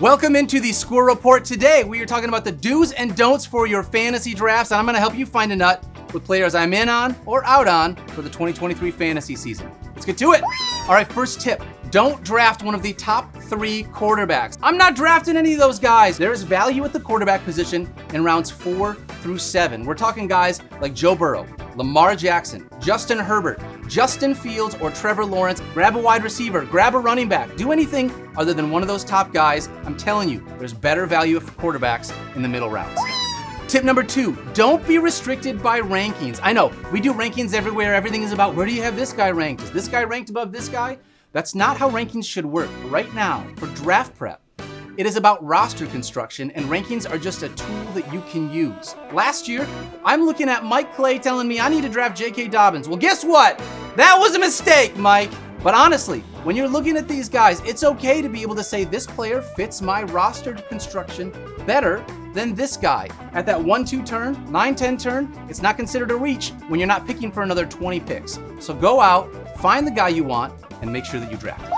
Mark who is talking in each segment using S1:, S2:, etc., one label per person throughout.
S1: Welcome into the Squirrel Report. Today, we are talking about the do's and don'ts for your fantasy drafts, and I'm gonna help you find a nut with players I'm in on or out on for the 2023 fantasy season. Let's get to it. All right, first tip, don't draft one of the top 3 quarterbacks. I'm not drafting any of those guys. There is value at the quarterback position in rounds 4 through 7. We're talking guys like Joe Burrow, Lamar Jackson, Justin Herbert, Justin Fields, or Trevor Lawrence. Grab a wide receiver, grab a running back, do anything other than one of those top guys. I'm telling you, there's better value for quarterbacks in the middle rounds. Tip number 2, don't be restricted by rankings. I know, we do rankings everywhere. Everything is about where do you have this guy ranked? Is this guy ranked above this guy? That's not how rankings should work. Right now, for draft prep, it is about roster construction, and rankings are just a tool that you can use. Last year, I'm looking at Mike Clay telling me I need to draft J.K. Dobbins. Well, guess what? That was a mistake, Mike. But honestly, when you're looking at these guys, it's okay to be able to say this player fits my roster construction better than this guy. At that 1-2 turn, 9-10 turn, it's not considered a reach when you're not picking for another 20 picks. So go out, find the guy you want, and make sure that you draft.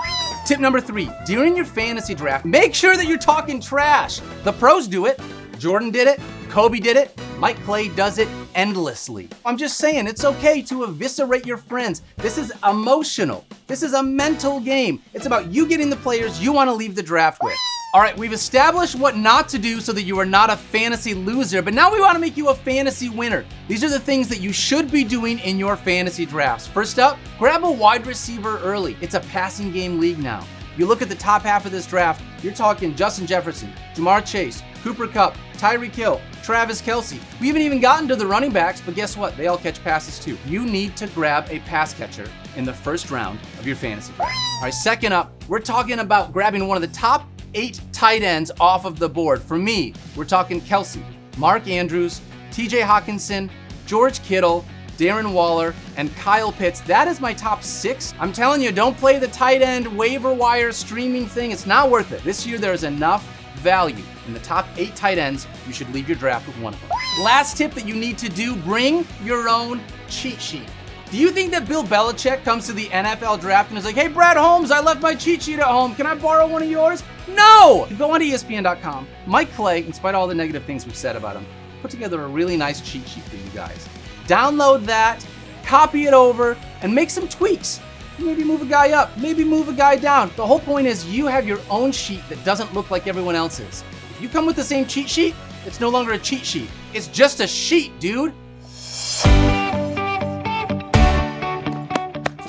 S1: Tip number 3, during your fantasy draft, make sure that you're talking trash. The pros do it. Jordan did it. Kobe did it. Mike Clay does it endlessly. I'm just saying, it's okay to eviscerate your friends. This is emotional. This is a mental game. It's about you getting the players you want to leave the draft with. All right, we've established what not to do so that you are not a fantasy loser, but now we want to make you a fantasy winner. These are the things that you should be doing in your fantasy drafts. First up, grab a wide receiver early. It's a passing game league now. You look at the top half of this draft, you're talking Justin Jefferson, Jamar Chase, Cooper Kupp, Tyreek Hill, Travis Kelce. We haven't even gotten to the running backs, but guess what? They all catch passes too. You need to grab a pass catcher in the first round of your fantasy draft. All right, second up, we're talking about grabbing one of the top 8 tight ends off of the board. For me, we're talking Kelce, Mark Andrews, TJ Hawkinson, George Kittle, Darren Waller, and Kyle Pitts. That is my top 6. I'm telling you, don't play the tight end waiver wire streaming thing. It's not worth it. This year, there's enough value in the top 8 tight ends. You should leave your draft with one of them. Last tip that you need to do, bring your own cheat sheet. Do you think that Bill Belichick comes to the NFL draft and is like, hey, Brad Holmes, I left my cheat sheet at home. Can I borrow one of yours? No! Go on to ESPN.com. Mike Clay, in spite of all the negative things we've said about him, put together a really nice cheat sheet for you guys. Download that, copy it over, and make some tweaks. Maybe move a guy up, maybe move a guy down. The whole point is you have your own sheet that doesn't look like everyone else's. If you come with the same cheat sheet, it's no longer a cheat sheet. It's just a sheet, dude.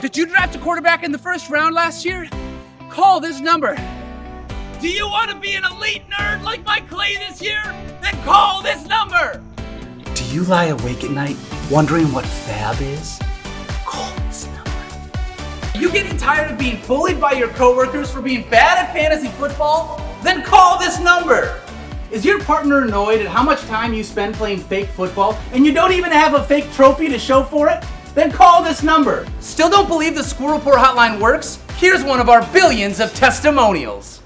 S1: Did you draft a quarterback in the first round last year? Call this number. Do you want to be an elite nerd like Mike Clay this year? Then call this number. Do you lie awake at night wondering what fab is? Call this number. You getting tired of being bullied by your coworkers for being bad at fantasy football? Then call this number. Is your partner annoyed at how much time you spend playing fake football and you don't even have a fake trophy to show for it? Then call this number. Still don't believe the Squirrel Report hotline works? Here's one of our billions of testimonials.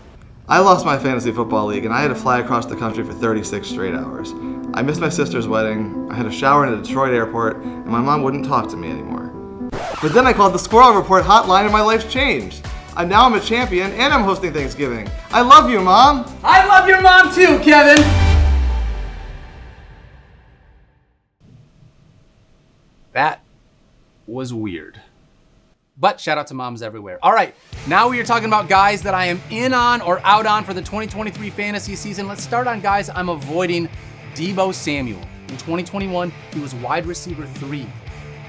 S2: I lost my fantasy football league and I had to fly across the country for 36 straight hours. I missed my sister's wedding, I had a shower in a Detroit airport, and my mom wouldn't talk to me anymore. But then I called the Squirrel Report hotline and my life's changed. Now I'm a champion and I'm hosting Thanksgiving. I love you, Mom.
S1: I love your mom too, Kevin. That was weird. But shout out to moms everywhere. All right, now we are talking about guys that I am in on or out on for the 2023 fantasy season. Let's start on guys I'm avoiding. Deebo Samuel. In 2021, he was wide receiver 3.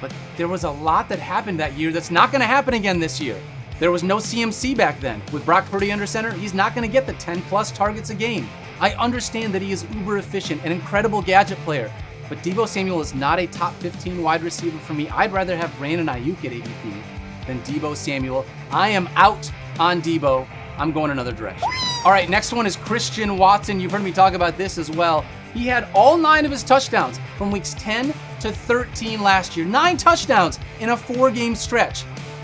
S1: But there was a lot that happened that year that's not gonna happen again this year. There was no CMC back then. With Brock Purdy under center, he's not gonna get the 10+ targets a game. I understand that he is uber efficient, an incredible gadget player, but Deebo Samuel is not a top 15 wide receiver for me. I'd rather have Brandon Ayuk at ADP than Deebo Samuel. I am out on Deebo. I'm going another direction. All right, next one is Christian Watson. You've heard me talk about this as well. He had all 9 of his touchdowns from weeks 10 to 13 last year. 9 touchdowns in a 4-game stretch.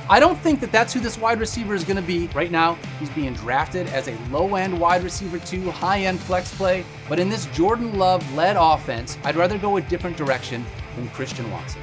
S1: I don't think that that's who this wide receiver is going to be. Right now, he's being drafted as a low-end wide receiver 2, high-end flex play. But in this Jordan Love-led offense, I'd rather go a different direction than Christian Watson.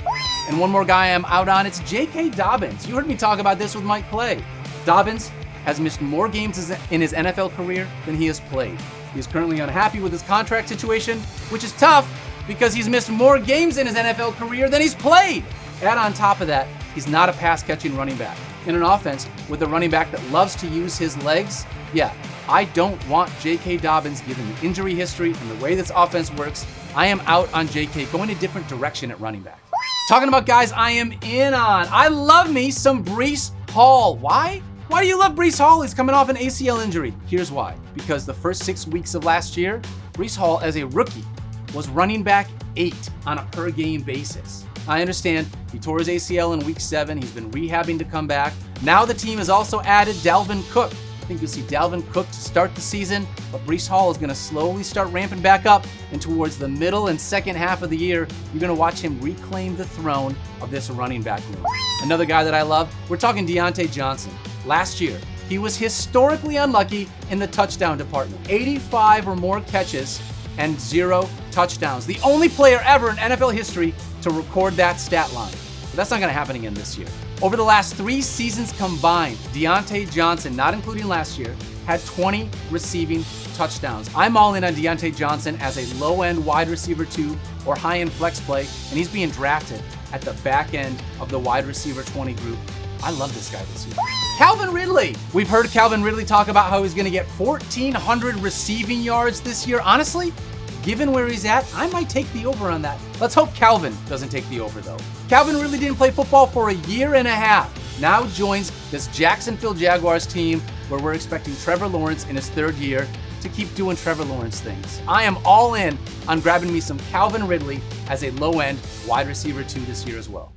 S1: And one more guy I'm out on, it's J.K. Dobbins. You heard me talk about this with Mike Clay. Dobbins, has missed more games in his NFL career than he has played. He is currently unhappy with his contract situation, which is tough because he's missed more games in his NFL career than he's played. Add on top of that, he's not a pass-catching running back. In an offense with a running back that loves to use his legs, yeah, I don't want J.K. Dobbins given the injury history and the way this offense works. I am out on J.K. going a different direction at running back. Talking about guys I am in on. I love me some Breece Hall. Why? Why do you love Breece Hall? He's coming off an ACL injury. Here's why. Because the first 6 weeks of last year, Breece Hall, as a rookie, was running back 8 on a per-game basis. I understand he tore his ACL in week 7. He's been rehabbing to come back. Now the team has also added Dalvin Cook. I think you'll see Dalvin Cook to start the season, but Breece Hall is going to slowly start ramping back up, and towards the middle and second half of the year, you're going to watch him reclaim the throne of this running back room. Another guy that I love, we're talking Deontay Johnson. Last year, he was historically unlucky in the touchdown department. 85 or more catches and 0 touchdowns. The only player ever in NFL history to record that stat line. But that's not going to happen again this year. Over the last 3 seasons combined, Deontay Johnson, not including last year, had 20 receiving touchdowns. I'm all in on Deontay Johnson as a low-end wide receiver 2 or high-end flex play, and he's being drafted at the back end of the wide receiver 20 group. I love this guy this year. Calvin Ridley. We've heard Calvin Ridley talk about how he's going to get 1,400 receiving yards this year. Honestly, given where he's at, I might take the over on that. Let's hope Calvin doesn't take the over, though. Calvin Ridley didn't play football for a year and a half. Now joins this Jacksonville Jaguars team where we're expecting Trevor Lawrence in his 3rd year to keep doing Trevor Lawrence things. I am all in on grabbing me some Calvin Ridley as a low-end wide receiver 2 this year as well.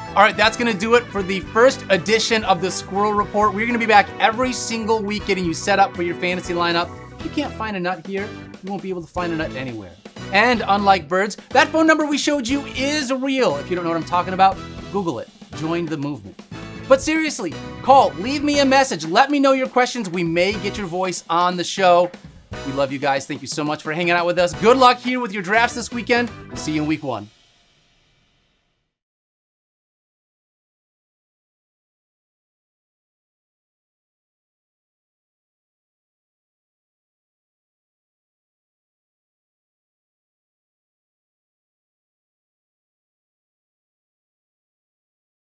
S1: All right, that's going to do it for the first edition of the Squirrel Report. We're going to be back every single week getting you set up for your fantasy lineup. If you can't find a nut here, you won't be able to find a nut anywhere. And unlike birds, that phone number we showed you is real. If you don't know what I'm talking about, Google it. Join the movement. But seriously, call, leave me a message. Let me know your questions. We may get your voice on the show. We love you guys. Thank you so much for hanging out with us. Good luck here with your drafts this weekend. We'll see you in week 1.